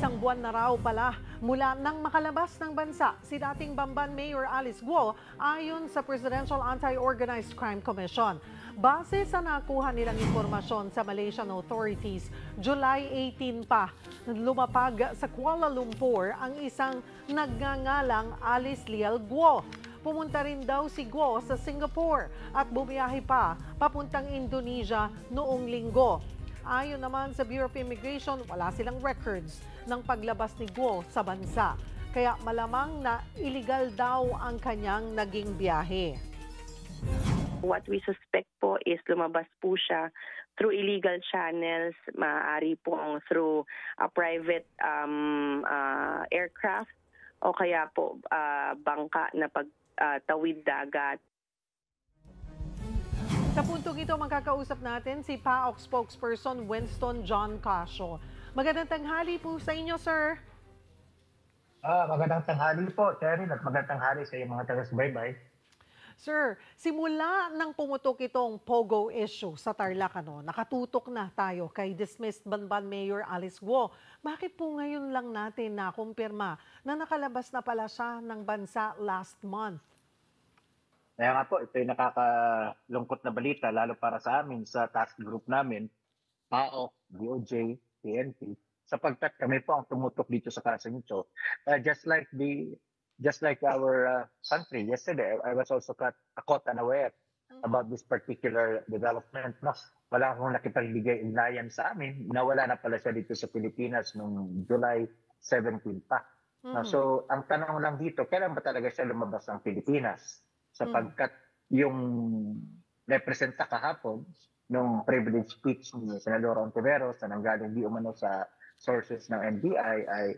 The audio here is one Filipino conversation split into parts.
Isang buwan na raw pala mula nang makalabas ng bansa si dating Bamban Mayor Alice Guo ayon sa Presidential Anti-Organized Crime Commission. Base sa nakuha nilang impormasyon sa Malaysian authorities, July 18 pa lumapag sa Kuala Lumpur ang isang nagngangalang Alice Lial Guo. Pumunta rin daw si Guo sa Singapore at bumiyahe pa papuntang Indonesia noong linggo. Ayon naman sa Bureau of Immigration, wala silang records ng paglabas ni Guo sa bansa. Kaya malamang na illegal daw ang kanyang naging biyahe. What we suspect po is lumabas po siya through illegal channels, maaari pong through a private aircraft o kaya po bangka na pagtawid dagat. Sa puntong ito, magkakausap natin si PAOK spokesperson Winston John Casio. Magandang tanghali po sa inyo, sir. Magandang tanghali po, Cheryl, at magandang tanghali sa iyong mga taga-subaybay. Sir, simula nang pumutok itong POGO issue sa Tarlac, nakatutok na tayo kay dismissed Bamban Mayor Alice Guo. Bakit po ngayon lang natin nakumpirma na nakalabas na pala siya ng bansa last month? Kaya nga po, ito yung nakakalungkot na balita, lalo para sa amin, sa task group namin, PAOK, DOJ, PNP, sapagkat kami po ang tumutok dito sa kasong ito. Just like our country, yesterday, I was also caught unaware about this particular development. No, wala akong nakipagbigay ugnayan sa amin. Nawala na pala siya dito sa Pilipinas noong July 17 pa. No, so, ang tanong lang dito, kailan ba talaga siya lumabas ng Pilipinas? Sapagkat yung representa kahapon nung privilege speech ni Senador Ontiveros na nanggaling di umano sa sources ng NBI ay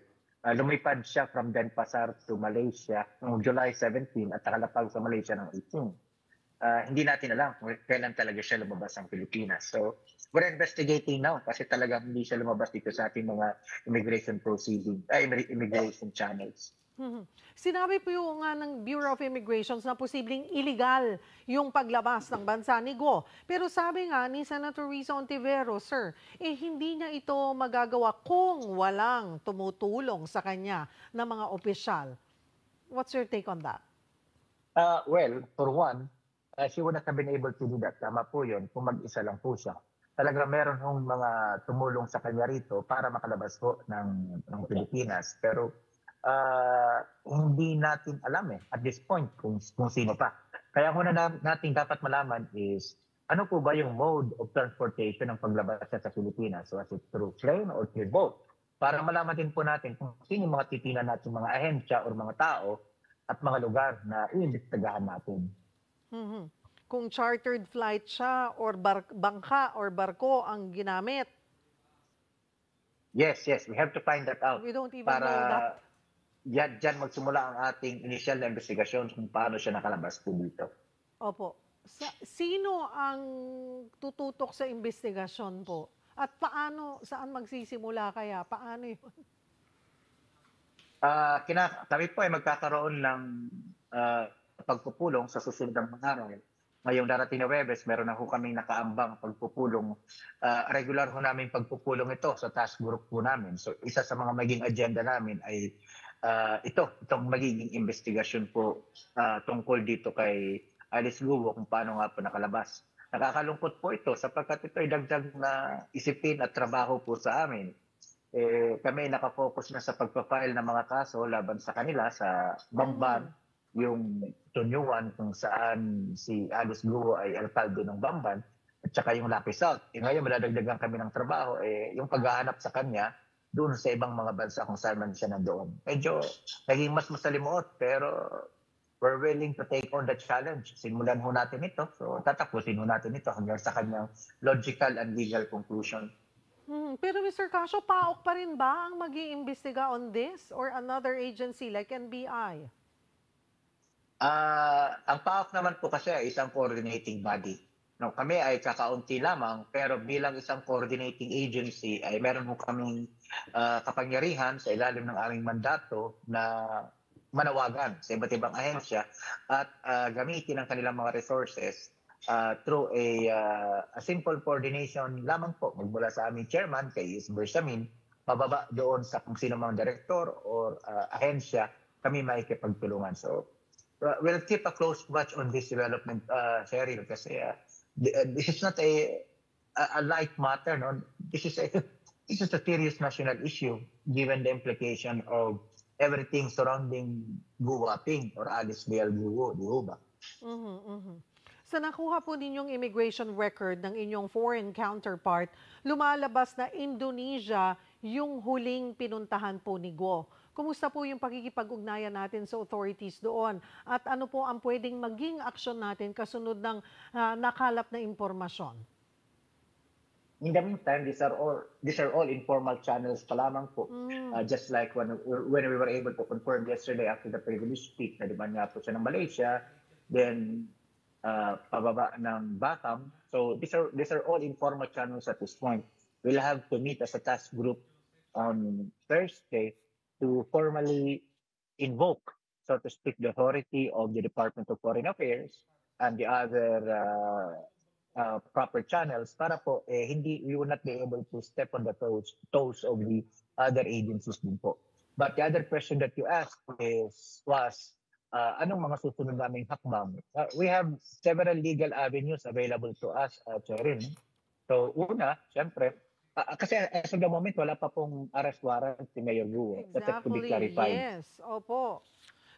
lumipad siya from Denpasar to Malaysia noong July 17 at nakalapag sa Malaysia ng 18. Hindi natin alam kung kailan talaga siya lumabas ng Pilipinas. So, we're investigating now kasi talagang hindi siya lumabas dito sa ating mga immigration immigration channels. Sinabi po yung nga ng Bureau of Immigration na posibleng illegal yung paglabas ng bansa ni Guo. Pero sabi nga ni Senator Risa Ontiveros, sir, hindi niya ito magagawa kung walang tumutulong sa kanya na mga opisyal. What's your take on that? Well, for one, she would not have been able to do that. Tama po yun, kung mag-isa lang po siya. Talaga meron hong mga tumulong sa kanya rito para makalabas po ng Pilipinas. Pero hindi natin alam at this point kung sino pa. Kaya kung natin dapat malaman is ano po ba yung mode of transportation ng paglabas sa Pilipinas? So, is it through plane or through boat? Para malaman din po natin kung sino mga titinan natin mga ahensya o mga tao at mga lugar na iimbestigahan natin. Kung chartered flight siya or bangka or barko ang ginamit. Yes, we have to find that out. We don't even know that. Diyan magsimula ang ating initial na investigasyon kung paano siya nakalabas po dito. Opo. Sino ang tututok sa investigasyon po? At saan magsisimula kaya? Paano yun? Kami po ay magkakaroon ng pagpupulong sa susunod ng mga araw. Ngayong darating na Webes, meron na ho kaming nakaambang pagpupulong. Regular ho namin pagpupulong ito sa task group po namin. So isa sa mga maging agenda namin ay itong magiging investigasyon po tungkol dito kay Alice Guo kung paano nga po nakalabas. Nakakalungkot po ito sapagkat ito ay dagdag na isipin at trabaho po sa amin. Kami nakafocus na sa pagpapile ng mga kaso laban sa kanila sa Bamban, yung Tunyuan kung saan si Alice Guo ay alkalde ng Bamban at saka yung Lapi South. Ngayon madadagdagan kami ng trabaho, yung paghahanap sa kanya doon sa ibang mga bansa kung saan man siya nandoon. Medyo naging mas masalimuot pero we're willing to take on the challenge. Simulan ho natin ito. So tatapusin ho natin ito hanggang sa kanyang logical and legal conclusion. Pero Mr. Casio, PAOK pa rin ba ang mag-iimbestiga on this or another agency like NBI? Ang PAOK naman po kasi ay isang coordinating body. No, kami ay kakaunti lamang pero bilang isang coordinating agency ay meron mo kaming kapangyarihan sa ilalim ng aming mandato na manawagan sa iba't ibang ahensya at gamitin ang kanilang mga resources through a simple coordination lamang po magmula sa aming chairman kay Is Bersamin pababa doon sa kung sino mang direktor or ahensya, kami makikipagtulungan. So, we'll keep a close watch on this development, Cheryl, kasi this is not a light matter. No? This is a serious national issue given the implication of everything surrounding Guo Ping or Alice Leal Guo, di ba? Sa nakuha po ninyong immigration record ng inyong foreign counterpart, lumalabas na Indonesia yung huling pinuntahan po ni Guo. Kumusta po yung pakikipag-ugnayan natin sa authorities doon? At ano po ang pwedeng maging aksyon natin kasunod ng nakalap na impormasyon? In the meantime, these are all informal channels pa lamang po. Just like when we were able to confirm yesterday after the privilege speak na diba nga po siya ng Malaysia, then pababa ng Batam. So these are all informal channels at this point. We'll have to meet as a task group on Thursday to formally invoke, so to speak, the authority of the Department of Foreign Affairs and the other proper channels para po we will not be able to step on the toes of the other agencies din po. But the other question that you asked was anong mga susunod naming hakbang? We have several legal avenues available to us, Cheryl. So una, siyempre, kasi as of the moment, wala pa pong arrest warrant si Mayor Guo. Exactly, That to be clarified. yes. Opo.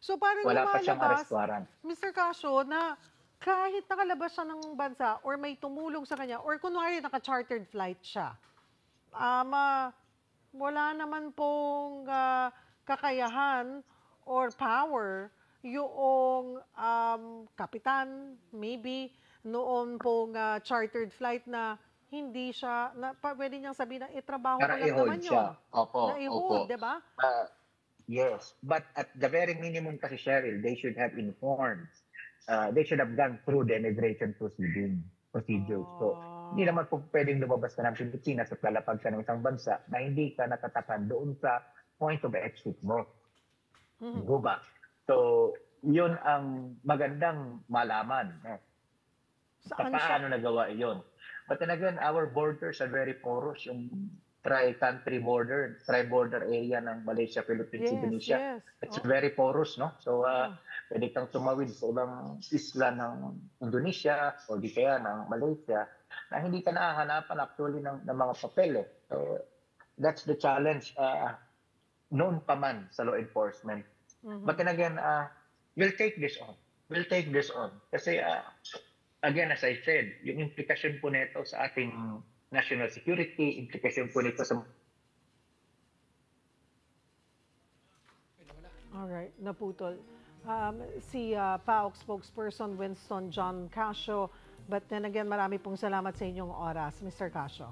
So parang Wala pa siyang lumalabas, arrest warrant. Mr. Casio, na kahit nakalabas siya ng bansa or may tumulong sa kanya or kunwari naka-chartered flight siya, wala naman pong kakayahan or power yung kapitan, maybe, noon pong chartered flight na hindi siya, pwede niyang sabihin na itrabaho ko Para lang naman i-hold siya. yun. Opo, Na i-hold, opo. di ba? Yes, but at the very minimum kasi, Cheryl, they should have informed. They should have gone through the immigration procedures. So, hindi naman po pwedeng lumabas ka ng Pilipinas at lalapag ka ng isang bansa na hindi ka nakatakan doon sa point of exit mo. Diba? So, yun ang magandang malaman. Paano nagawa yun? But then again, our borders are very porous. Yung tri-country border, tri-border area ng Malaysia, Philippines, Indonesia. Yes. It's very porous, no? So, pwede kang tumawid sa ibang isla ng Indonesia o di kaya ng Malaysia na hindi ka nakahanapan actually ng mga papel. So, that's the challenge noon pa man sa law enforcement. But then again, we'll take this on. We'll take this on. Kasi, again, as I said, yung implikasyon po nito sa ating national security, implikasyon po nito sa... Alright, naputol. Si PAOK spokesperson Winston John Casio, but then again, marami pong salamat sa inyong oras, Mr. Casio.